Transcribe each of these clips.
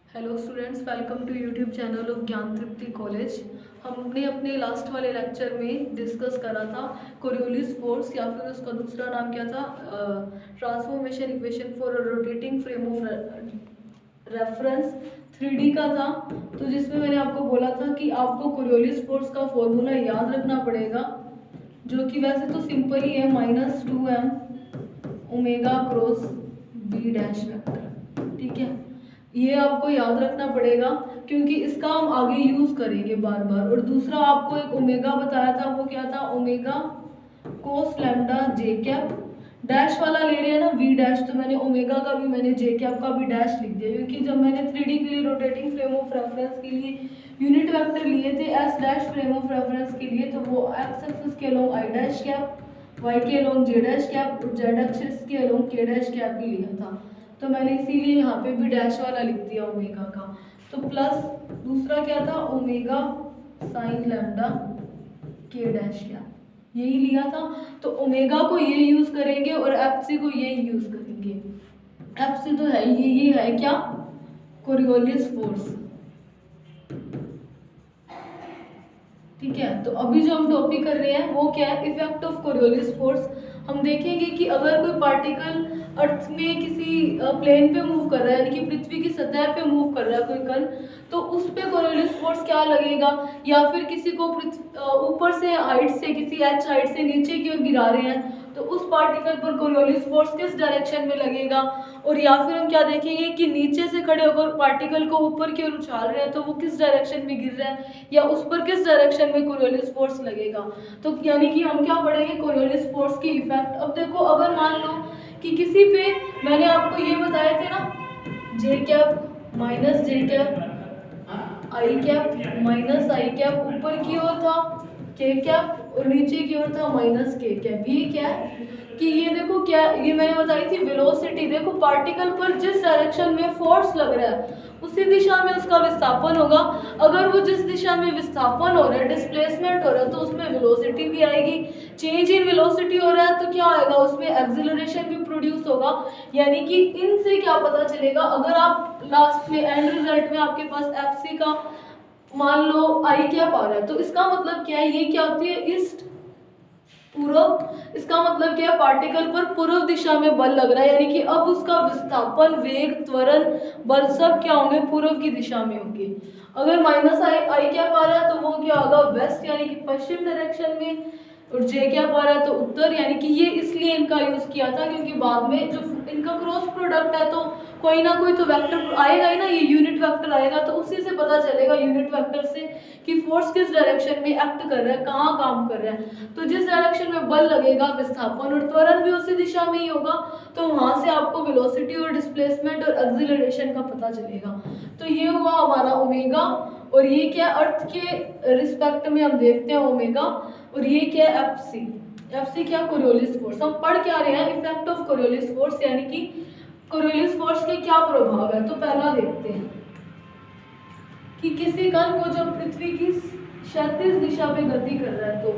Hello students, welcome to YouTube channel of Gyan Tripti college. हमने अपने last वाले लेक्चर में डिस्कस करा था कोरियोलिस फोर्स या फिर उसका दूसरा नाम क्या था, transformation equation for rotating frame of reference 3D का था। तो जिसमें मैंने आपको बोला था कि आपको कोरियोलिस फोर्स का फॉर्मूला याद रखना पड़ेगा, जो कि वैसे तो सिंपल ही है, -2m omega cross v dash vector. ठीक है, ये आपको याद रखना पड़ेगा क्योंकि इसका हम आगे यूज करेंगे बार बार। और दूसरा आपको एक ओमेगा बताया था, वो क्या था, ओमेगा कोस लैम्डा जे कैप। डैश वाला ले रहे हैं ना वी डैश, तो मैंने ओमेगा का भी, मैंने जे कैप का भी डैश लिख दिया, क्योंकि जब मैंने 3D के लिए रोटेटिंग फ्रेम ऑफ रेफरेंस के लिए यूनिट वेक्टर लिए थे S dash frame of reference के लिए, तो वो एक्स एक्सिस के along i dash cap, y के along j dash cap, z axis के अलोंग के डैश कैप ही लिया था। तो मैंने इसीलिए यहाँ पे भी डैश वाला लिख दिया ओमेगा का। तो प्लस दूसरा क्या था, ओमेगा साइन लैम्डा के डैश क्या, यही लिया था। तो ओमेगा को ये यूज करेंगे और एफसी को ये यूज करेंगे। एफसी तो है ये है क्या, कोरियोलिस फोर्स। ठीक है, तो अभी जो हम टॉपिक कर रहे हैं वो क्या है, इफेक्ट ऑफ कोरियोलिस फोर्स। हम देखेंगे कि अगर कोई पार्टिकल अर्थ में किसी प्लेन पे मूव कर रहा है, यानी कि पृथ्वी की सतह पे मूव कर रहा है कोई कण, तो उस पे कोरियोलिस फोर्स क्या लगेगा। या फिर किसी को ऊपर से हाइट से, किसी एच हाइट से नीचे की ओर गिरा रहे हैं, तो उस पार्टिकल पर कोरियोलिस फोर्स किस डायरेक्शन में लगेगा। और या फिर हम क्या देखेंगे कि नीचे से खड़े होकर पार्टिकल को ऊपर की ओर उछाल रहे हैं, तो वो किस डायरेक्शन में गिर रहा है या उस पर किस डायरेक्शन में कोरियोलिस फोर्स लगेगा। तो यानी कि हम क्या पढ़ेंगे, कोरियोलिस फोर्स की इफेक्ट। अब देखो, अगर मान लो कि किसी पे, मैंने आपको ये बताए थे ना, जे कैप माइनस जे कैप, आई कैप माइनस आई कैप, ऊपर की ओर था के कैप और नीचे की ओर था माइनस के कैप। ये क्या है कि ये देखो, क्या ये मैंने बताई थी वेलोसिटी। देखो, पार्टिकल पर जिस डायरेक्शन में फोर्स लग रहा है उसी दिशा में उसका विस्थापन होगा। अगर वो जिस दिशा में विस्थापन हो रहा है, डिस्प्लेसमेंट हो रहा है, तो उसमें वेलोसिटी भी आएगी। चेंज इन वेलोसिटी हो रहा है तो क्या आएगा, उसमें एक्सिलरेशन भी प्रोड्यूस होगा। यानी कि इनसे क्या पता चलेगा, अगर आप लास्ट में एंड रिजल्ट में आपके पास एफसी का मान लो आई कैप आ रहा है, तो इसका मतलब क्या है, ये क्या होती है, ईस्ट पूर्व। इसका मतलब क्या है, पार्टिकल पर पूर्व दिशा में बल लग रहा है, यानी कि अब उसका विस्थापन, वेग, त्वरण, बल सब क्या होंगे, पूर्व की दिशा में होंगे। अगर माइनस आई कैप आ रहा है तो वो क्या होगा, वेस्ट यानी कि पश्चिम डायरेक्शन में। और जे कैप आ रहा है तो उत्तर, यानी कि ये इसलिए इनका यूज किया था क्योंकि बाद में जो इनका क्रॉस प्रोडक्ट है तो कोई ना कोई तो वेक्टर आएगा ही ना, ये यूनिट वेक्टर आएगा, तो उसी से पता चलेगा यूनिट वेक्टर से कि फोर्स किस डायरेक्शन में एक्ट कर रहा है, कहाँ काम कर रहा है। तो जिस डायरेक्शन में बल लगेगा, विस्थापन और त्वरण भी उसी दिशा में ही होगा, तो वहां से आपको वेलोसिटी और डिस्प्लेसमेंट और एक्सिलरेशन का पता चलेगा। तो ये हुआ हमारा ओमेगा। और ये क्या, अर्थ के रिस्पेक्ट में हम देखते हैं ओमेगा। और ये क्या है, एफसी। एफसी क्या, कोरियोलिस फोर्स। हम पढ़ क्या रहे हैं, इफेक्ट ऑफ कोरियोलिस फोर्स, यानी कि कोरियोलिस फोर्स के क्या प्रभाव है। तो पहला देखते हैं कि किसी कण को जब पृथ्वी की क्षैतिज दिशा पे गति कर रहा है, तो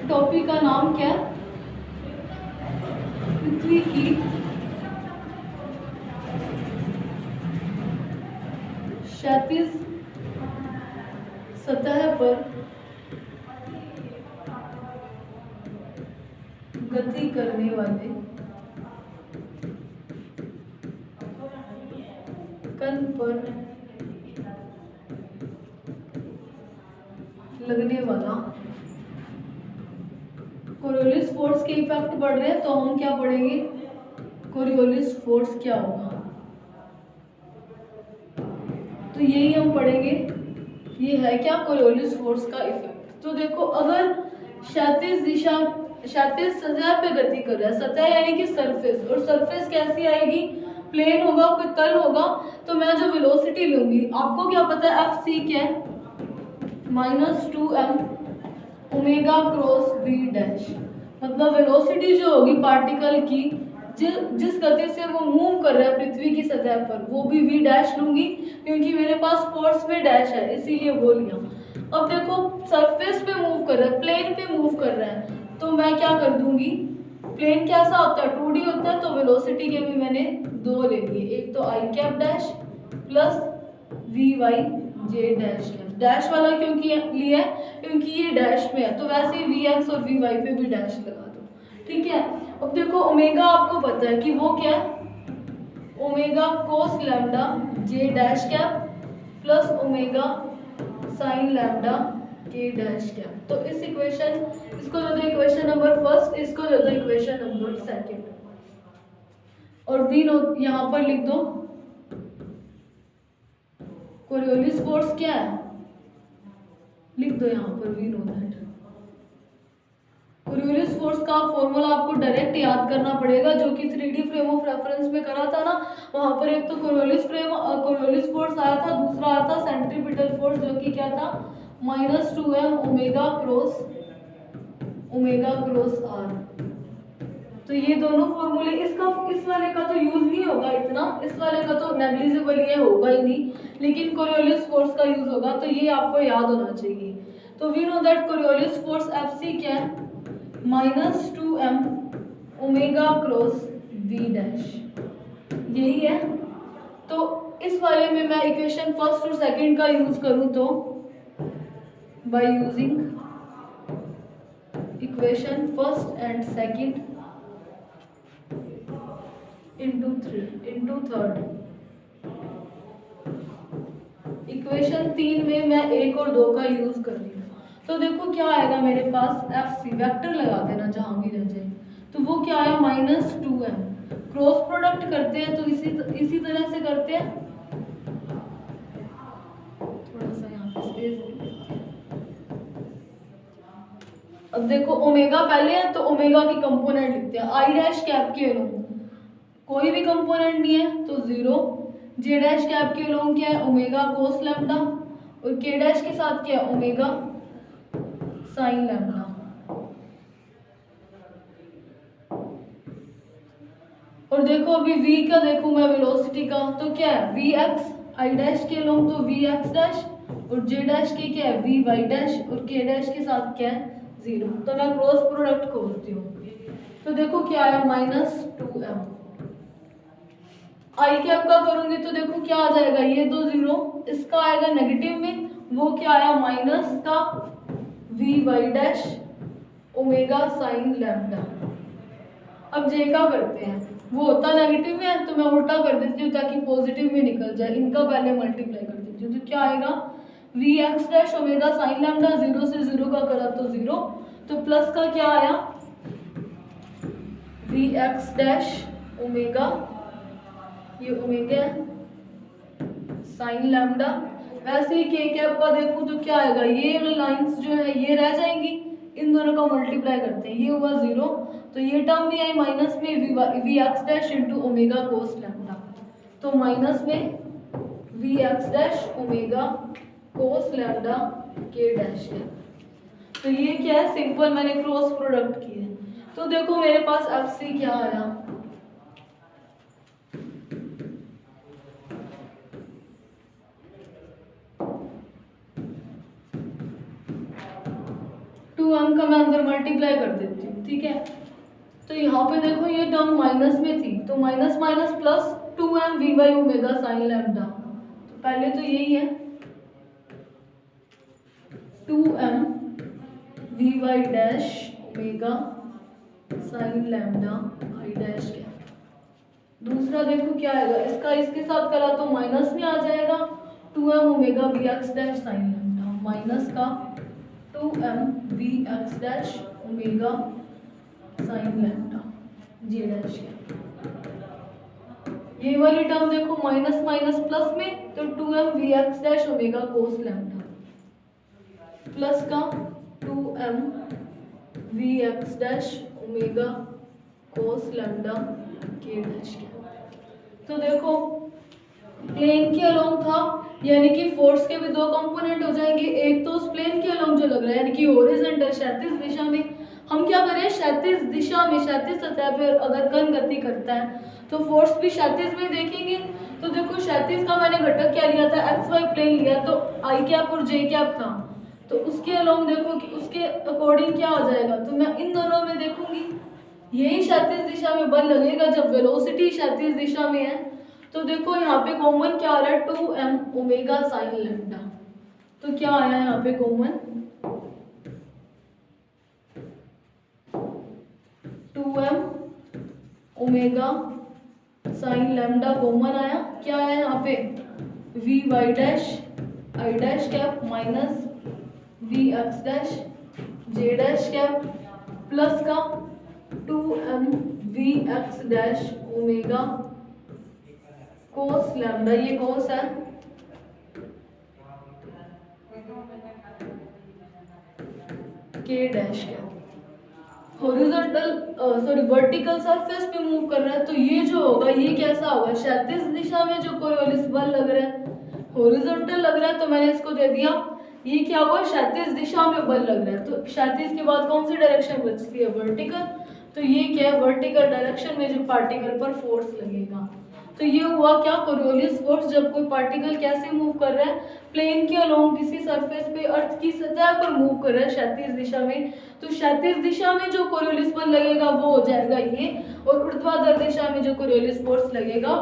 टॉपिक का नाम क्या है, पृथ्वी की क्षैतिज सतह पर गति करने वाले कण पर लगने वाला कोरियोलिस फोर्स के इफेक्ट बढ़ रहे हैं, तो हम क्या पढ़ेंगे, कोरियोलिस फोर्स क्या होगा। तो यही हम पढ़ेंगे, ये है क्या, कोरियोलिस फोर्स का इफेक्ट। तो देखो, अगर क्षैतिज सतह पे गति कर रहा है, सतह यानी कि सरफेस, और सरफेस कैसी आएगी, प्लेन होगा, कोई तल होगा, तो मैं जो वेलोसिटी लूंगी, आपको क्या पता है एफ सी क्या है, -2m omega cross v dash. मतलब वेलोसिटी जो होगी पार्टिकल की, जिस गति से वो मूव कर रहा है पृथ्वी की सतह पर, वो भी v डैश लूंगी, क्योंकि मेरे पास फोर्स में डैश है इसीलिए वो लिया। अब देखो, सरफेस पे मूव कर रहा है, प्लेन पे मूव कर रहा है, तो मैं क्या कर दूंगी, प्लेन कैसा होता है, 2D होता है, तो वेलोसिटी के भी मैंने दो ले लिए, एक तो I cap dash plus V Y J dash cap. Dash वाला क्यों लिया है, क्योंकि ये डैश में है, तो वैसे ही वी एक्स और वी वाई पे भी डैश लगा दो, ठीक है। अब देखो ओमेगा आपको पता है कि वो क्या है, ओमेगा कोस लैम्डा जे dash cap plus omega sine lambda के डैश कैप। तो इस इक्वेशन, इसको दे दो इक्वेशन नंबर फर्स्ट, इसको दे दो इक्वेशन नंबर सेकंड, और वी नो यहाँ पर लिख दो। कोरियोलिस फोर्स क्या है, लिख दो यहाँ पर we know that. Coriolis force का फॉर्मूला आपको डायरेक्ट याद करना पड़ेगा, जो कि 3D फ्रेम ऑफ रेफरेंस में करा था ना, वहां पर एक तो कोरियोलिस फोर्स आया था, दूसरा आया था सेंट्रीपिटल फोर्स, जो कि क्या था -2m ओमेगा क्रॉस आर। तो ये दोनों फॉर्मूले, इस वाले का तो यूज नहीं होगा इतना, इस वाले का तो नेग्लिजिबल ये होगा ही नहीं, लेकिन कोरियोलिस फोर्स का यूज होगा, तो ये आपको याद होना चाहिए। तो we know that Coriolis force FC क्या है, -2m omega cross v dash, यही है। तो इस वाले में मैं इक्वेशन फर्स्ट और सेकंड का यूज करूं तो by using equation first and second into third, equation 3 में मैं 1 और 2 का यूज कर रही हूँ। तो देखो क्या आएगा मेरे पास, एफ सी वेक्टर लगा देना जहां भी रह जाए, तो वो क्या है -2m। क्रॉस प्रोडक्ट करते हैं तो इसी तरह से करते हैं, थोड़ा सा यहाँ पे स्पेस दे देते हैं। अब देखो ओमेगा पहले है, तो ओमेगा की कंपोनेंट लिखते हैं, आई डैश कैप के अलोंग कोई भी कंपोनेंट नहीं है तो 0, जे डैश कैप के अलोंग क्या है ओमेगा कोस लैम्डा, और के डैश के साथ क्या है ओमेगा साइन लैम्डा। और देखो अभी v का देखो मैं वेलोसिटी का, तो क्या है vx, i डैश के अलोंग तो vx डैश, और j डैश के क्या है vy डैश, और k डैश के साथ क्या है 0। तो मैं क्रॉस प्रोडक्ट खोलती हूँ, तो देखो क्या आया -2m। आई कैप का करूंगी तो देखो क्या आ जाएगा, ये तो 0, इसका आएगा नेगेटिव में, वो क्या आया माइनस का vy dash omega sine lambda. अब जे का करते हैं, वो होता नेगेटिव में है तो मैं उल्टा कर देती हूँ ताकि पॉजिटिव में निकल जाए, इनका पहले मल्टीप्लाई कर देती हूँ, तो क्या आएगा vx dash omega sine lambda, 0 से 0 का करा तो 0, तो प्लस का क्या आया vx डैश ओमेगा, ये ओमेगा साइन लैम्डा। वैसे ही के कैप का देखूं तो क्या आएगा, ये लाइंस जो है ये रह जाएंगी, इन दोनों का मल्टीप्लाई करते हैं, ये हुआ 0, तो ये टर्म भी आई माइनस में v x dash into omega cos lambda, तो माइनस में v x dash omega cos lambda के डैश है। तो ये क्या है, सिंपल मैंने क्रॉस प्रोडक्ट की है। तो देखो मेरे पास एफ सी क्या आया, m का मैं अंदर मल्टीप्लाई कर देती हूँ, ठीक है। तो यहाँ पे देखो ये टर्म माइनस में थी, तो minus minus plus 2m v y omega sine lambda, तो पहले तो यही है 2m v y dash omega sine lambda आई डैश क्या। दूसरा देखो क्या आएगा, इसका इसके साथ करा तो माइनस में आ जाएगा 2m omega v x dash sine lambda, minus का 2m v x dash omega sine lambda जे डैश है। ये वाली टर्म देखो माइनस माइनस प्लस में, तो 2m v x dash omega cos lambda, plus का 2m v x dash omega cos lambda के dash के। तो देखो प्लेन के अलोंग था, यानी कि फोर्स के भी दो कंपोनेंट हो जाएंगे, एक तो उस प्लेन के अलोंग जो लग रहा है यानी कि हॉरिजॉन्टल क्षैतिज दिशा में, हम क्या करें क्षैतिज दिशा में क्षैतिज सतह पर अगर कण गति करता है तो फोर्स भी क्षैतिज में देखेंगे। तो देखो क्षैतिज का मैंने घटक क्या लिया था, एक्स वाई प्लेन लिया, तो आई कैप और जे कैप था, तो उसके अलोंग देखो कि उसके अकॉर्डिंग क्या हो जाएगा, तो मैं इन दोनों में देखूंगी यही क्षैतिज दिशा में बल लगेगा जब वेलोसिटी क्षैतिज दिशा में है। तो देखो यहाँ पे कॉमन क्या आ रहा है, 2m ओमेगा साइन लैम्डा। तो क्या आया यहाँ पे common, 2m omega sine lambda common आया। क्या आया यहाँ पे, v y dash i dash cap minus v x dash j dash cap plus का 2m v x dash omega cos lambda, ये कोस है, k dash cap. Horizontal sorry vertical surface पे move कर रहा है, तो ये जो होगा ये कैसा होगा, क्षैतिज दिशा में जो कोरियोलिस बल लग रहा है, हॉरिजॉन्टल लग रहा है तो मैंने इसको दे दिया, ये क्या हुआ, क्षैतिज दिशा में बल लग रहा है। तो क्षैतिज के बाद कौन सी डायरेक्शन बचती है, वर्टिकल। तो ये क्या है, वर्टिकल डायरेक्शन में जो पार्टिकल पर फोर्स लगेगा। तो ये हुआ क्या, कोरियोलिस फोर्स। जब कोई पार्टिकल कैसे मूव कर रहा है, प्लेन के अलोंग किसी सरफेस पे अर्थ की सतह पर मूव कर रहा है क्षैतिज दिशा में, तो क्षैतिज दिशा में जो कोरियोलिस बल लगेगा वो हो जाएगा ये, और ऊर्ध्वाधर दिशा में जो कोरियोलिस फोर्स लगेगा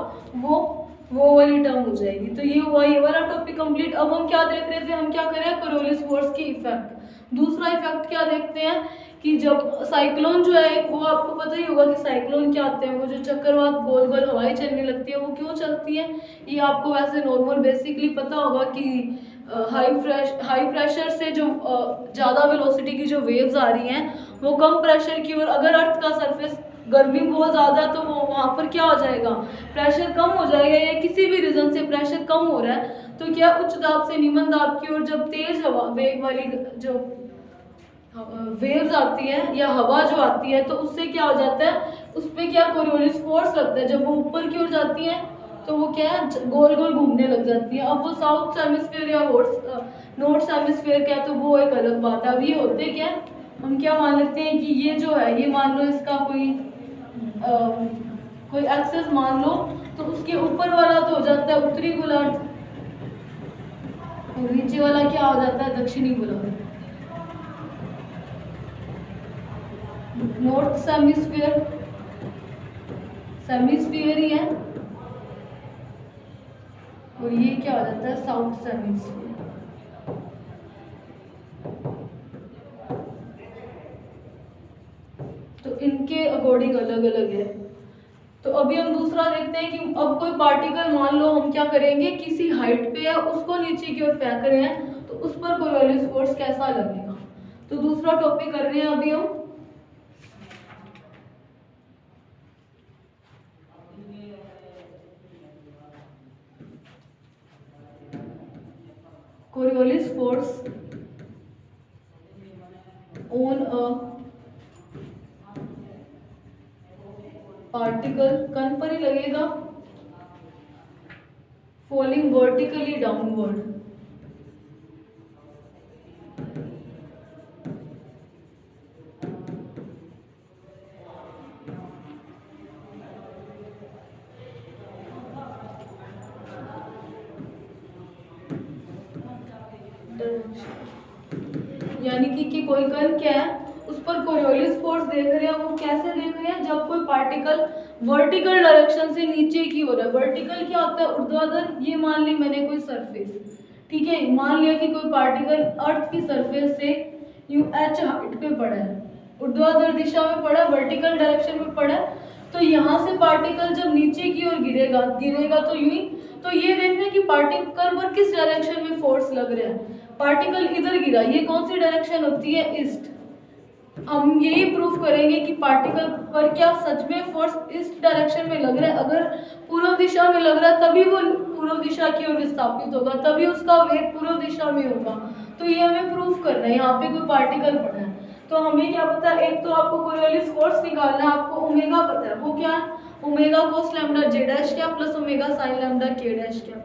वो वाली टर्म हो जाएगी। तो ये हुआ ये वाला टॉपिक कंप्लीट। अब हम क्या देख रहे थे, हम क्या करें, कोरियोलिस फोर्स की इफेक्ट। दूसरा इफेक्ट क्या देखते हैं कि जब साइक्लोन जो है, वो आपको पता ही होगा कि साइक्लोन क्या आते हैं, वो जो चक्रवात गोल गोल हवाएं चलने लगती है, वो क्यों चलती है, ये आपको वैसे नॉर्मल बेसिकली पता होगा कि हाई प्रेशर से जो ज़्यादा वेलोसिटी की जो वेव्स आ रही हैं वो कम प्रेशर की ओर, अगर अर्थ का सरफेस गर्मी बहुत ज़्यादा है तो वो वहाँ पर क्या हो जाएगा, प्रेशर कम हो जाएगा, या किसी भी रीजन से प्रेशर कम हो रहा है तो क्या उच्च दाब से निम्न दाब की ओर जब तेज हवा वेग वाली जो वेव्स आती है या हवा जो आती है, तो उससे क्या हो जाता है, उस पर क्या कोरियोलिस फोर्स लगता है। जब वो ऊपर की ओर जाती है तो वो क्या है, गोल गोल घूमने लग जाती है। अब वो साउथ हेमिस्फीयर या नॉर्थ हेमिस्फीयर क्या है, तो वो एक अलग बात है। अब ये होते क्या है, हम क्या मान लेते हैं कि ये जो है, ये मान लो इसका कोई एक्सेस मान लो, तो उसके ऊपर वाला तो हो जाता है उत्तरी गोलार्ध और नीचे वाला क्या हो जाता है, दक्षिणी गोलार्ध, नॉर्थ सेमिस्फीयर ही है, और ये क्या हो जाता है, साउथ सेमिस्फीयर। तो इनके अकॉर्डिंग अलग अलग है। तो अभी हम दूसरा देखते हैं कि अब कोई पार्टिकल मान लो हम क्या करेंगे, किसी हाइट पे है, उसको नीचे की ओर फेंक रहे हैं, तो उस पर कोरियोलिस फोर्स कैसा लगेगा। तो दूसरा टॉपिक कर रहे हैं अभी हम, Coriolis force on a particle, कन पर ही लगेगा, फॉलिंग वर्टिकली डाउनवर्ड। यानी कि कोई कण क्या है, उस पर कोरियोलिस फोर्स देख रहे हैं, वो कैसे देख रहे हैं, जब कोई पार्टिकल वर्टिकल डायरेक्शन से नीचे की ओर है। वर्टिकल क्या होता है, ऊर्ध्वाधर। ये मान ली मैंने कोई सरफेस, ठीक है, मान लिया कि कोई पार्टिकल अर्थ की सरफेस से यू h हाइट पे पड़ा है, ऊर्ध्वाधर दिशा में पड़ा, वर्टिकल डायरेक्शन में पड़ा, तो यहाँ से पार्टिकल जब नीचे की ओर गिरेगा तो यूं ही, तो ये देखना है कि पार्टिकल पर किस डायरेक्शन में फोर्स लग रहा है। पार्टिकल इधर गिरा, ये कौन सी डायरेक्शन होती है, ईस्ट। हम यही प्रूफ करेंगे कि पार्टिकल पर क्या सच में फोर्स इस डायरेक्शन में लग रहा है। अगर पूर्व दिशा में लग रहा है तभी वो पूर्व दिशा की ओर विस्थापित होगा, तभी उसका वेग पूर्व दिशा में होगा। तो ये हमें प्रूफ करना है, यहाँ पे कोई पार्टिकल पड़ा है तो हमें क्या पता है, एक तो आपको कोरियोलिस फोर्स निकालना है, आपको ओमेगा पता है, वो क्या है, omega cos lambda J dash क्या प्लस ओमेगा साइन लैम्डा के डैश क्या।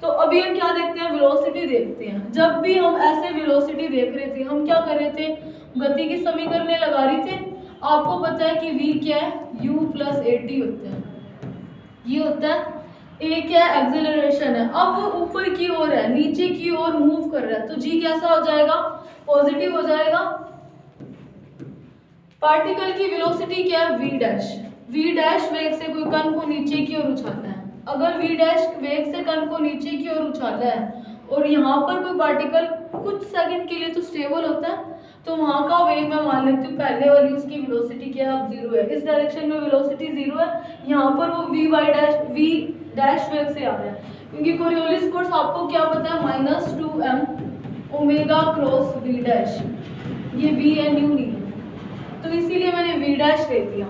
तो अभी हम क्या देखते हैं, वेलोसिटी देखते हैं। जब भी हम ऐसे वेलोसिटी देख रहे थे, हम क्या कर रहे थे, गति की समीकरण लगा रहे थे। आपको पता है कि v क्या है, u प्लस at होता है, ये होता है। a क्या है, एक्सेलरेशन है। अब वो ऊपर की ओर है, नीचे की ओर मूव कर रहा है, तो g कैसा हो जाएगा, पॉजिटिव हो जाएगा। पार्टिकल की वेलोसिटी क्या है, v डैश। v डैश वेग से कोई कण को नीचे की ओर उछालना है। अगर v डैश वेग से कण को नीचे की ओर उछाला है और यहाँ पर कोई पार्टिकल कुछ सेकंड के लिए तो स्टेबल होता है, तो वहाँ का वेग मैं मान लेती हूँ पहले वाली उसकी वेलोसिटी क्या है, अब 0 है। इस डायरेक्शन में वेलोसिटी 0 है, यहाँ पर वो v डैश वेग से आ रहा है, क्योंकि कोरियोलिस फोर्स आपको क्या पता है, -2m omega cross v dash, ये v एंड u नहीं है, तो इसीलिए मैंने v डैश ले दिया।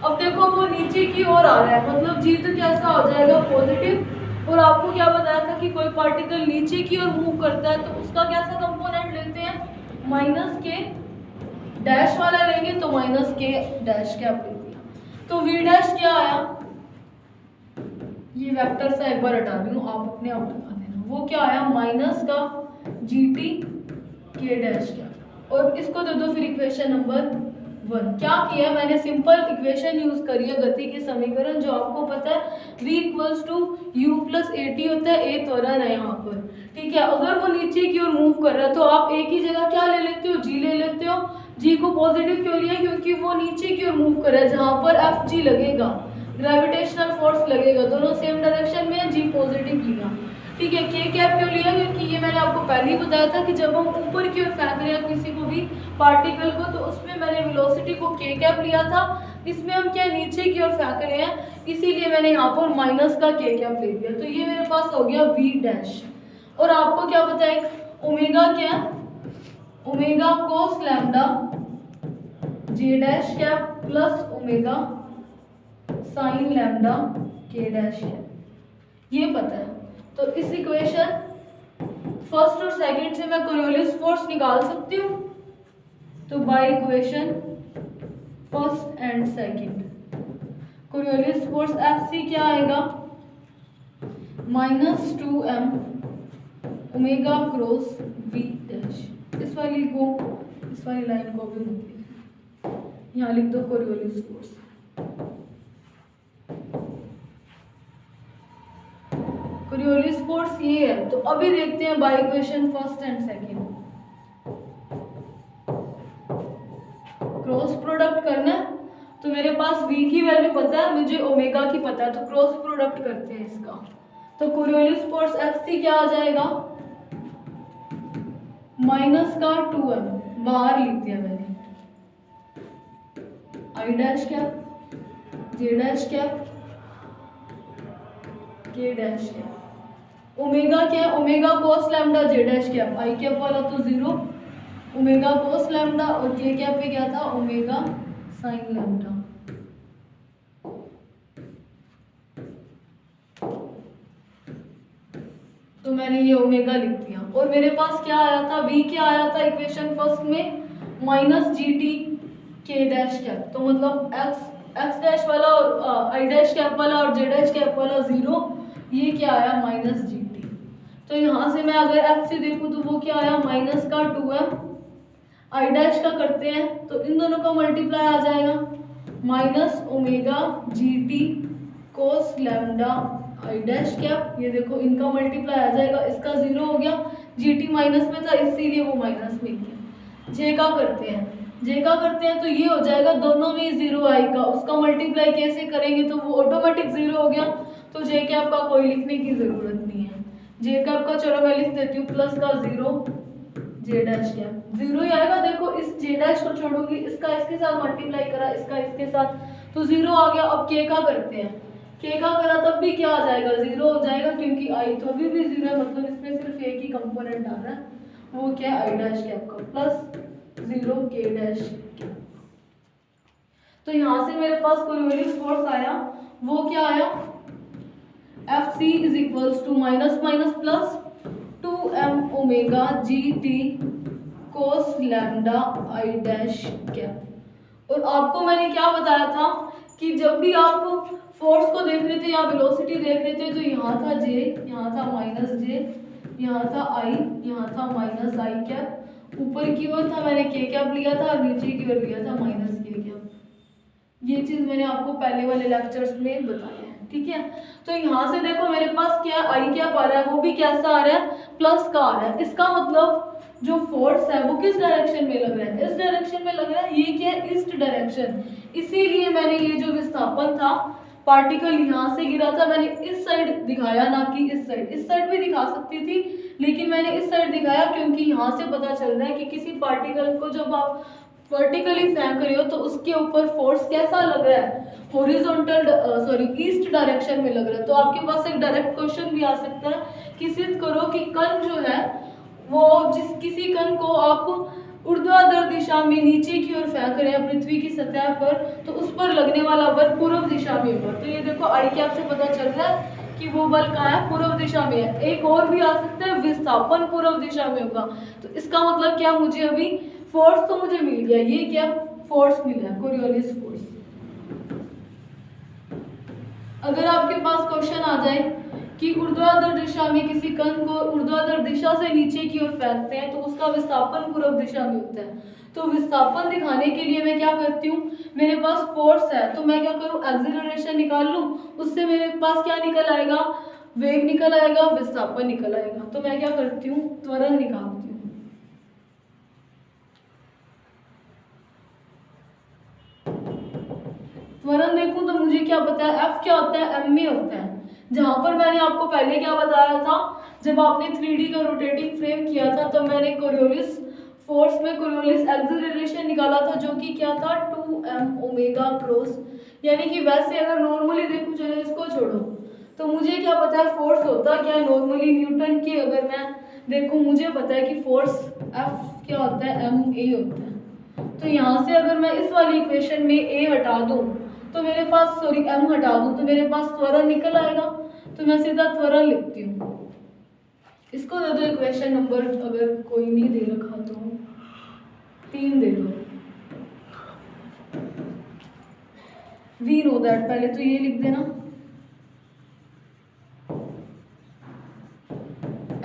अब देखो वो नीचे की ओर आ रहा है, मतलब g तो कैसा हो जाएगा, पॉजिटिव। और आपको क्या बताया था कि कोई पार्टिकल नीचे की ओर मूव करता है तो उसका कैसा कंपोनेंट लेते हैं, -k डैश वाला लेंगे, तो -k डैश कैप ले दिया। तो v डैश क्या आया, ये वेक्टर सा एक बार हटा रही हूँ, आप अपने आप हटा देना, वो क्या आया, माइनस का gt k डैश कैप। और इसको दे दो फिर इक्वेशन नंबर 1। क्या किया मैंने, सिंपल इक्वेशन यूज करी है, गति के समीकरण जो आपको पता है, v equals to u plus at होता है, a त्वरण है यहाँ पर, ठीक है। अगर वो नीचे की ओर मूव कर रहा है तो आप एक ही जगह क्या ले लेते हो, g ले लेते हो। g को पॉजिटिव क्यों लिया, क्योंकि वो नीचे की ओर मूव कर रहा है, जहाँ पर fg लगेगा, ग्रेविटेशनल फोर्स लगेगा, दोनों सेम डायरेक्शन में है, g पॉजिटिव लिया, ठीक है। k कैप क्यों लिया, क्योंकि ये मैंने आपको पहले ही बताया था कि जब हम ऊपर की ओर फेंक रहे हैं किसी को भी पार्टिकल को, तो उसमें मैंने वेलोसिटी को k कैप लिया था। इसमें हम क्या नीचे की ओर फेंक रहे हैं, इसीलिए मैंने यहाँ पर माइनस का k कैप ले लिया, तो ये मेरे पास हो गया v डैश। और आपको क्या पता है, ओमेगा क्या है, omega cos lambda j dash cap plus omega sine lambda k dash है, ये पता है। तो इस इक्वेशन फर्स्ट और सेकंड से मैं कोरियोलिस फोर्स निकाल सकती हूँ, तो by equation first and second Coriolis force Fc क्या आएगा, -2m omega cross v dash. इस वाली लाइन को भी मत लिखना, यहाँ लिख दो कोरियोलिस फोर्स। कोरियोलिस फोर्स ये है, तो अभी देखते हैं by equation first and second. Cross product करना है, तो मेरे पास v की वैल्यू पता है, मुझे ओमेगा की पता है, तो क्रॉस प्रोडक्ट करते हैं इसका। तो कोरियोलिस फोर्स Fc क्या आ जाएगा, माइनस का 2m, बाहर लिख दिया मैंने, I dash cap J dash cap K dash cap. Omega क्या है, omega cos lambda J dash cap, I cap वाला तो 0, ओमेगा कोस लैम्डा, और K कैप पे क्या था, ओमेगा साइन लैम्डा। तो मैंने ये ओमेगा लिख दिया, और मेरे पास क्या आया था, v क्या आया था इक्वेशन फर्स्ट में, -gt k डैश कैप। तो मतलब x डैश वाला और I डैश कैप वाला और J डैश कैप वाला 0, ये क्या आया, -gt। तो यहाँ से मैं अगर Fc देखूँ तो वो क्या आया, माइनस का 2m, I डैश का करते हैं तो इन दोनों का मल्टीप्लाई आ जाएगा, minus omega gt cos lambda I dash cap, ये देखो इनका मल्टीप्लाई आ जाएगा, इसका 0 हो गया, gt माइनस में था इसीलिए वो माइनस में गया। j का करते हैं तो ये हो जाएगा, दोनों में 0 आएगा, उसका मल्टीप्लाई कैसे करेंगे, तो वो ऑटोमेटिक 0 हो गया, तो j कैप का कोई लिखने की जरूरत नहीं है। j कैप का चलो मैं लिख देती हूँ, प्लस का 0 j डैश कैप, 0 ही आएगा। देखो इस j डैश को छोड़ूंगी, इसका इसके साथ मल्टीप्लाई करा, इसका इसके साथ, तो 0 आ गया। अब k का करते हैं, k का करा तब भी क्या आ जाएगा, 0 हो जाएगा, क्योंकि I तो अभी भी 0 है, मतलब इसमें सिर्फ एक ही कंपोनेंट आ रहा है, वो क्या है, I डैश कैप का, प्लस 0 k डैश कैप। तो यहाँ से मेरे पास कोरियोलिस फोर्स आया, वो क्या आया, Fc is equals to minus minus plus 2m omega gt cos lambda I dash cap. और आपको मैंने क्या बताया था कि जब भी आप फोर्स को देख रहे थे या वेलोसिटी देख रहे थे, तो यहाँ था j, यहाँ था -j, यहाँ था I, यहाँ था -I कैप, ऊपर की ओर था मैंने k कैप लिया था, और नीचे की ओर लिया था -k कैप। ये चीज मैंने आपको पहले वाले लेक्चर्स में बताया है, ठीक है। तो यहाँ से देखो मेरे पास क्या I कैप आ रहा है, वो भी कैसा आ रहा है, प्लस का आ रहा है। इसका मतलब जो फोर्स है वो किस डायरेक्शन में लग रहा है, इस डायरेक्शन में लग रहा है। ये क्या है, ईस्ट डायरेक्शन। इसीलिए मैंने ये जो विस्थापन था, पार्टिकल यहाँ से गिरा था, मैंने इस साइड दिखाया, ना कि इस साइड। इस साइड भी दिखा सकती थी, लेकिन मैंने इस साइड दिखाया क्योंकि यहाँ से पता चल रहा है कि किसी पार्टिकल को जब आप वर्टिकली फेंक रहे हो तो उसके ऊपर फोर्स कैसा लग रहा है, हॉरिजॉन्टल ईस्ट डायरेक्शन में लग रहा है। तो आपके पास एक डायरेक्ट क्वेश्चन भी आ सकता है कि सिद्ध करो कि कण जो है वो किसी कण को आप ऊर्ध्वाधर दिशा में नीचे की ओर फेंक रहे हैं पृथ्वी की सतह पर, तो उस पर लगने वाला बल पूर्व दिशा में होगा। तो ये देखो आई कैप से पता चल रहा है कि वो बल कहाँ है, पूर्व दिशा में है। एक और भी आ सकता है, विस्थापन पूर्व दिशा में होगा। तो इसका मतलब क्या, मुझे अभी फोर्स तो मुझे मिल गया, ये क्या फोर्स मिला है, कोरियोलिस फोर्स। अगर आपके पास क्वेश्चन आ जाए कि ऊर्ध्वाधर दिशा में किसी कण को ऊर्ध्वाधर दिशा से नीचे की ओर फेंकते हैं तो उसका विस्थापन पूर्व दिशा में होता है। तो विस्थापन दिखाने के लिए मैं क्या करती हूँ, मेरे पास फोर्स है तो मैं क्या करूँ, एक्सीलरेशन निकाल लूँ, उससे मेरे पास क्या निकल आएगा, वेग निकल आएगा, विस्थापन निकल आएगा। तो मैं क्या करती हूँ, त्वरण निकालती हूँ। त्वरण देखूं तो मुझे क्या पता है, F क्या होता है, m में होता है। जहां पर मैंने आपको पहले क्या बताया था, जब आपने 3D का रोटेटिंग फ्रेम किया था तो मैंने कोरियोलिस फोर्स में कोरियोलिस एक्सीलरेशन निकाला था, जो कि क्या था 2m ओमेगा क्रॉस, यानी कि वैसे अगर नॉर्मली देखूं, चलो इसको छोड़ो, तो मुझे क्या पता है फोर्स होता क्या है नॉर्मली न्यूटन के अगर मैं देखूं, मुझे पता है कि फोर्स F क्या होता है, ma होता है। तो यहाँ से अगर मैं इस वाली इक्वेशन में a हटा दूं तो मेरे पास m हटा दूं तो मेरे पास त्वरण निकल आएगा। तो मैं सीधा त्वरण लिखती हूँ। इसको दे दो इक्वेशन नंबर, अगर कोई नहीं दे रखा तो 3 दे दो। वी नो दैट, पहले तो ये लिख देना,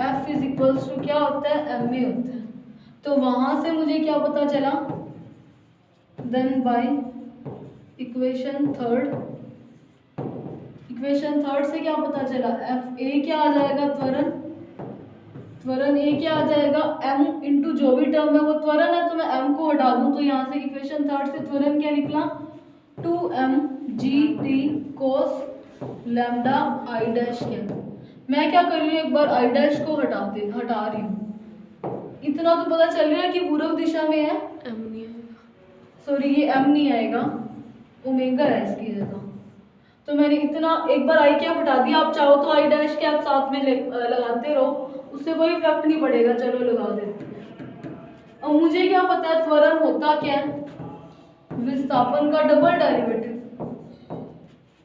F इज इक्वल्स टू क्या होता है, ma होता है। तो वहां से मुझे क्या पता चला, देन बाय इक्वेशन थर्ड से क्या पता चला, F a क्या आ जाएगा, त्वरण a क्या आ जाएगा, m इंटू जो भी टर्म है वो त्वरण है, तो मैं m को हटा दूं तो यहाँ से इक्वेशन थर्ड से त्वरण क्या निकला, 2m gt cos lambda i dash क्या। मैं क्या कर रही हूँ, एक बार i डैश को हटा रही हूँ। इतना तो पता चल रहा है कि पूर्व दिशा में है, m नहीं आएगा, सॉरी ये m नहीं आएगा, ओमेगा है इसकी जगह। तो मैंने इतना एक बार आई कैप हटा दिया, आप चाहो तो आई डैश कैप साथ में लगाते रहो, उससे कोई इफेक्ट नहीं पड़ेगा, चलो लगा देते हैं। अब मुझे क्या पता है त्वरण होता क्या है, विस्थापन का डबल डेरिवेटिव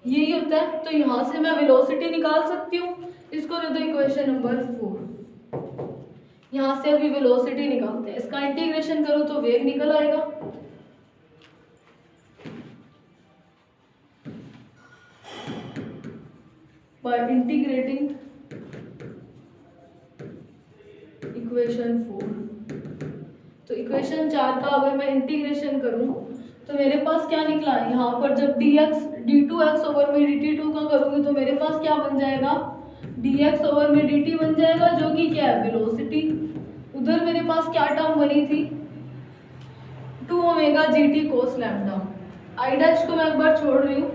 यही होता है। तो यहाँ से मैं वेलोसिटी निकाल सकती हूँ, इसको दे दो इक्वेशन नंबर 4। यहाँ से अभी वेलोसिटी निकालते हैं, इसका इंटीग्रेशन करूँ तो वेग निकल आएगा। By integrating इक्वेशन 4, तो इक्वेशन 4 का अगर मैं इंटीग्रेशन करूं तो मेरे पास क्या निकला, यहाँ पर जब dx d2x ओवर में dt2 का करूंगी तो मेरे पास क्या बन जाएगा, dx ओवर में dt बन जाएगा, जो कि क्या है वेलोसिटी। उधर मेरे पास क्या टर्म बनी थी, 2 omega gt cos lambda. i dash को मैं एक बार छोड़ रही हूँ,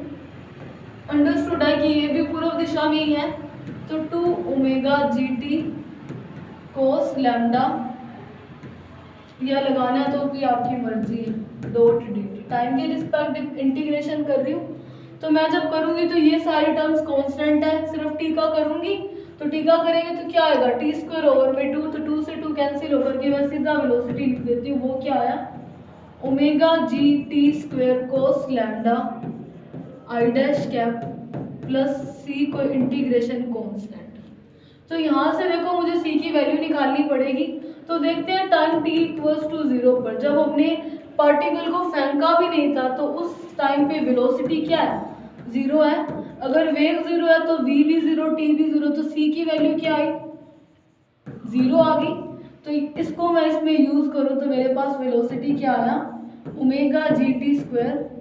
अंडरस्टूड है कि ये भी पूर्व दिशा में ही है, तो 2 ओमेगा gt cos लैम्डा, यह लगाना है तो भी आपकी मर्जी है, डॉट dt टाइम के रिस्पेक्ट इंटीग्रेशन कर रही हूँ। तो मैं जब करूँगी तो ये सारी टर्म्स कांस्टेंट है, सिर्फ टी का करूँगी तो टी का करेंगे तो क्या आएगा, टी स्क्वायर ओवर में 2, तो 2 से 2 कैंसिल होकर के मैं सीधा वेलोसिटी लिख देती हूँ, वो क्या आया, omega G T square cos lambda आई डैश कैप प्लस सी को इंटीग्रेशन कांस्टेंट। तो यहाँ से देखो मुझे सी की वैल्यू निकालनी पड़ेगी। तो देखते हैं टाइम t इक्वल्स टू 0 पर, जब हमने पार्टिकल को फेंका भी नहीं था तो उस टाइम पे वेलोसिटी क्या है, 0 है। अगर वेग 0 है तो v भी 0, t भी 0, तो c की वैल्यू क्या आई, 0 आ गई। तो इसको मैं इसमें यूज करूँ तो मेरे पास वेलोसिटी क्या आया, omega G T square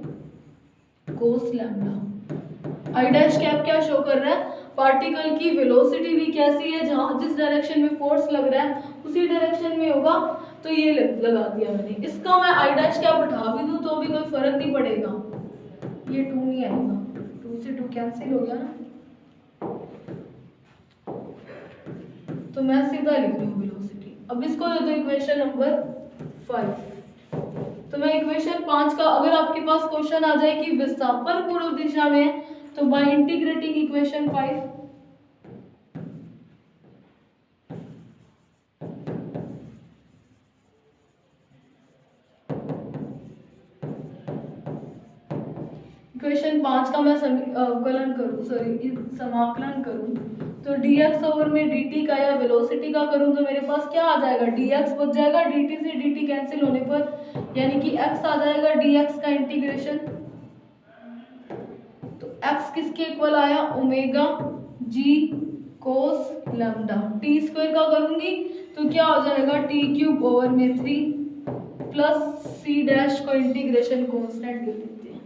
cos lambda. आई डैश कैप क्या शो कर रहा है, पार्टिकल की वेलोसिटी भी कैसी है, जहाँ जिस डायरेक्शन में फोर्स लग रहा है उसी डायरेक्शन में होगा। तो ये लगा दिया मैंने। इसका मैं आई डैश क्या बढ़ा भी दूँ तो भी कोई फर्क नहीं पड़ेगा, ये 2 नहीं आएगा, 2 से 2 कैंसिल हो गया ना। तो मैं सीधा लिख रही हूँ वेलोसिटी। अब इसको दे दो इक्वेशन नंबर 5। तो मैं इक्वेशन 5 का, अगर आपके पास क्वेश्चन आ जाए कि विस्थापन पूर्व दिशा में है, तो बाय इंटीग्रेटिंग इक्वेशन 5, इक्वेशन 5 का मैं अवकलन करूँ, सॉरी समाकलन करूँ, तो dx ओवर में dt का या वेलोसिटी का करूँ तो मेरे पास क्या आ जाएगा, dx बच जाएगा, dt से dt कैंसिल होने पर यानी कि x आ जाएगा dx का इंटीग्रेशन। तो x किसके इक्वल आया, ओमेगा g कोस लैम्डा। टी स्क्वायर का करूंगी तो क्या हो जाएगा, टी क्यूब ओवर में 3 प्लस सी डैश को इंटीग्रेशन कांस्टेंट ले लेते हैं।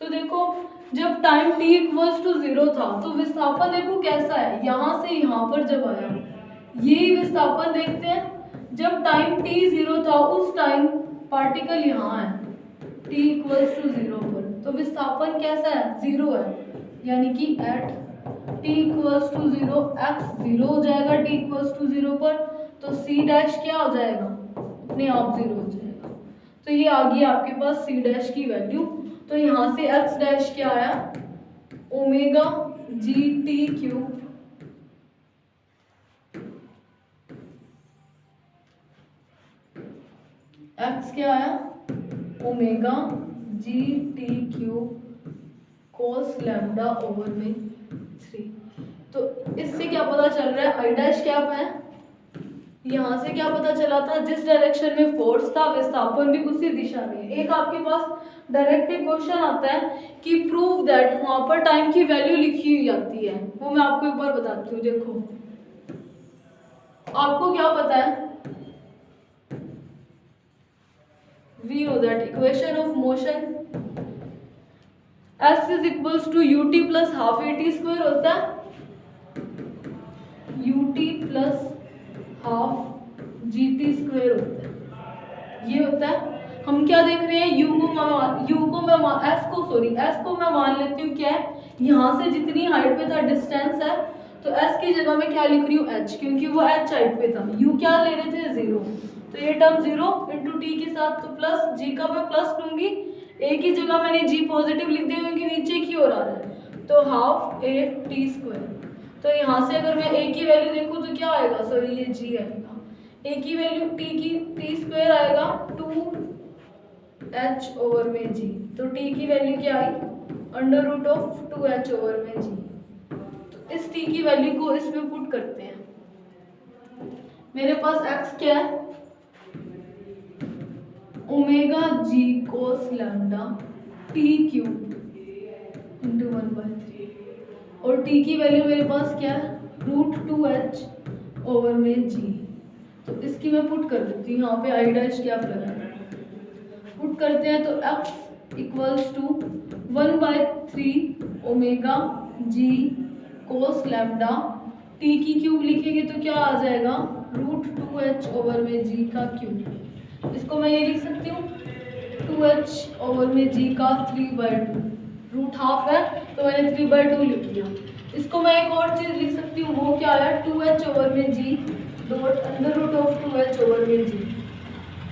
तो देखो जब टाइम t इक्वल्स टू 0 था तो विस्थापन देखो कैसा है, यहाँ से यहाँ पर जब आया, ये विस्थापन देखते हैं। जब टाइम t 0 था उस टाइम पार्टिकल यहाँ है t इक्वल्स टू 0 पर, तो विस्थापन कैसा है, 0 है, यानी कि at t equals to 0 x 0 हो जाएगा t इक्वल्स टू 0 पर, तो c डैश क्या हो जाएगा, अपने आप 0 हो जाएगा। तो ये आ गई आपके पास c डैश की वैल्यू। तो यहाँ से x डैश क्या आया, omega G T cube x क्या आया, ओमेगा जी टी क्यूब कोस लैम्डा ओवर में 3। तो इससे क्या पता चल रहा है, आई डैश क्या है, यहाँ से क्या पता चला था, जिस डायरेक्शन में फोर्स था विस्थापन भी उसी दिशा में। एक आपके पास डायरेक्ट क्वेश्चन आता है कि प्रूव दैट, वहां पर टाइम की वैल्यू लिखी हुई आती है, वो मैं आपको एक बार बताती हूँ। देखो आपको क्या पता है, we know that equation of motion s is equals to ut plus half at square होता है, ut plus half gt square होता है, ये होता है। हम क्या देख रहे हैं, s को मैं मान लेती हूँ क्या है, यहाँ से जितनी हाइट पे था डिस्टेंस है, तो s की जगह मैं क्या लिख रही हूँ h, क्योंकि वो h हाइट पे था। u क्या ले रहे थे, 0, तो ये टर्म 0 इंटू टी के साथ, तो प्लस g का मैं प्लस लूंगी, a की जगह मैंने g पॉजिटिव लिख दिया क्योंकि नीचे की ओर आ रहा है, तो हाफ a टी स्क्वायर। तो यहाँ से अगर मैं a की वैल्यू देखूँ तो क्या आएगा, सॉरी ये g आएगा, a की वैल्यू टी स्क्वायर आएगा 2h ओवर में g, तो t की वैल्यू क्या आई, under root of 2h over में g। तो इस t की वैल्यू को इसमें पुट करते हैं, मेरे पास x क्या है, omega g cos lambda T cube into 1/3, और t की वैल्यू मेरे पास क्या है, रूट 2h ओवर में g। तो इसकी मैं पुट कर देती हूँ, यहाँ पे आई डैश क्या लगा पुट करते हैं, तो x equals to 1/3 omega g cos lambda, t की क्यूब लिखेंगे तो क्या आ जाएगा, रूट 2h ओवर में g का क्यूब। इसको मैं ये लिख सकती हूँ 2h ओवर में g का 3/2, रूट हाफ है तो मैंने 3/2 लिख दिया। इसको मैं एक और चीज लिख सकती हूँ, वो क्या है, 2h ओवर में g dot under root of 2h over में g,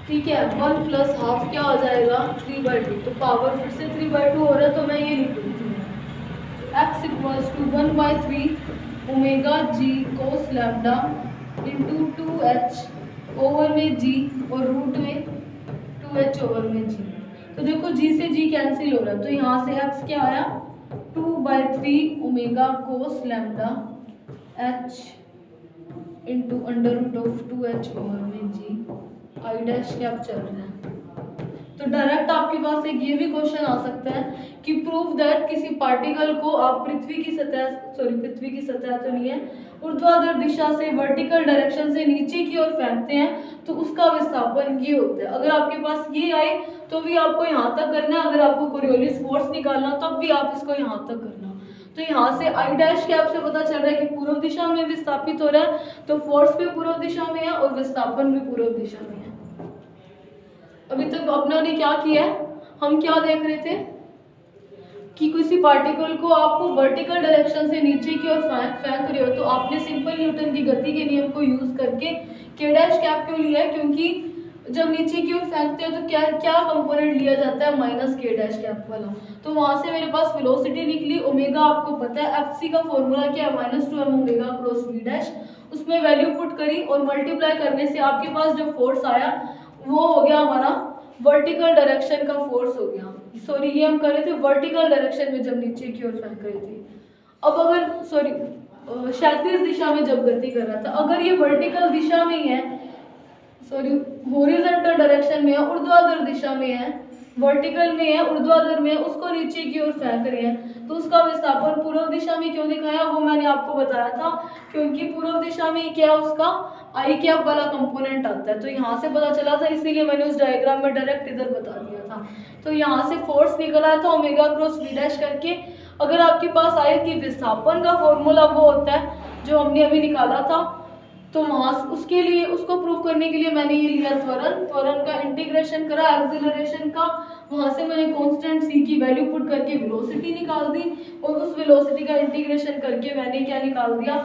ठीक है, 1 प्लस हाफ क्या हो जाएगा, 3/2, तो पावर फिर से 3/2 हो रहा है, तो मैं ये लिख देती हूँ x equals to 1/3 omega g cos lambda into 2h over में g और रूट में 2h ओवर में g। तो देखो g से g कैंसिल हो रहा है, तो यहाँ से x क्या आया, 2/3 omega cos lambda h into under root of 2h over में g। आई डैश क्या चल रहा है, तो डायरेक्ट आपके पास एक ये भी क्वेश्चन आ सकता है कि प्रूव दैट किसी पार्टिकल को आप पृथ्वी की सतह तो नहीं है, ऊर्ध्वाधर दिशा से वर्टिकल डायरेक्शन से नीचे की ओर फेंकते हैं तो उसका विस्थापन ये होता है। अगर आपके पास ये आए तो भी आपको यहाँ तक करना है, अगर आपको कोरियोलिस फोर्स निकालना तब भी आप इसको यहाँ तक करना। तो तो यहाँ से आई डैश कैप से पता चल रहा है कि पूर्व दिशा में विस्थापित हो रहा है, तो फोर्स भी पूर्व दिशा में है और विस्थापन भी पूर्व दिशा में है। अभी तक अपनों ने क्या किया है, हम क्या देख रहे थे कि किसी पार्टिकल को आपको वर्टिकल डायरेक्शन से नीचे की ओर फेंक रहे हो, तो आपने सिंपल न्यूटन की गति के नियम को यूज करके के डैश कैप क्यों लिया है, क्योंकि जब नीचे की ओर फेंकते हो तो क्या क्या कंपोनेंट लिया जाता है, माइनस के डैश कैप वाला। तो वहां से मेरे पास वेलोसिटी निकली, ओमेगा आपको पता है, एफ सी का फॉर्मूला क्या है, -2m omega cross v dash. उसमें वैल्यू पुट करी और मल्टीप्लाई करने से आपके पास जो फोर्स आया वो हो गया हमारा वर्टिकल डायरेक्शन का फोर्स हो गया। सॉरी, ये हम कर रहे थे वर्टिकल डायरेक्शन में जब नीचे की ओर फेंक रहे थे। अब अगर क्षैतिज दिशा में जब गति कर रहा था, अगर ये वर्टिकल दिशा में ही है, हॉरिजॉन्टल डायरेक्शन में है, ऊर्ध्वाधर दिशा में है, वर्टिकल में है, ऊर्ध्वाधर में है, उसको नीचे की ओर फेंक रहे हैं, तो उसका विस्थापन पूर्व दिशा में क्यों दिखाया, वो मैंने आपको बताया था, क्योंकि पूर्व दिशा में क्या है, उसका आई कैप वाला कंपोनेंट आता है। तो यहाँ से पता चला था, इसीलिए मैंने उस डायग्राम में डायरेक्ट इधर बता दिया था। तो यहाँ से फोर्स निकल आया था ओमेगा क्रॉस वी डैश करके। अगर आपके पास आए कि विस्थापन का फॉर्मूला वो होता है जो हमने अभी निकाला था, तो वहां उसके लिए, उसको प्रूव करने के लिए मैंने ये लिया त्वरण का इंटीग्रेशन करा एक्सेलरेशन का, वहां से मैंने कांस्टेंट c की वैल्यू पुट करके वेलोसिटी निकाल दी, और उस वेलोसिटी का इंटीग्रेशन करके मैंने क्या निकाल दिया,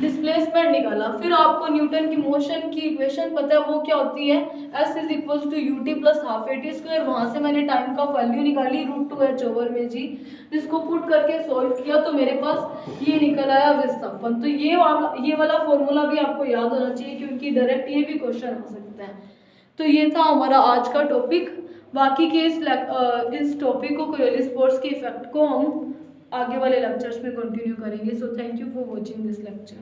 डिस्प्लेसमेंट निकाला। फिर आपको न्यूटन की मोशन की इक्वेशन पता है, वो क्या होती है, s is equal to ut plus half at square. वहां से मैंने टाइम का वैल्यू निकाली √2h ओवर में g, जिसको पुट करके सॉल्व किया तो मेरे पास ये निकल आया विस्थापन। तो ये वाला फॉर्मूला भी आपको याद होना चाहिए, क्योंकि डायरेक्ट ये भी क्वेश्चन आ सकता है। तो ये था हमारा आज का टॉपिक। बाकी के इस टॉपिक को, कोरियोलिस फोर्स के इफेक्ट को हम आगे वाले लेक्चर्स में कंटिन्यू करेंगे। So thank you for watching this lecture.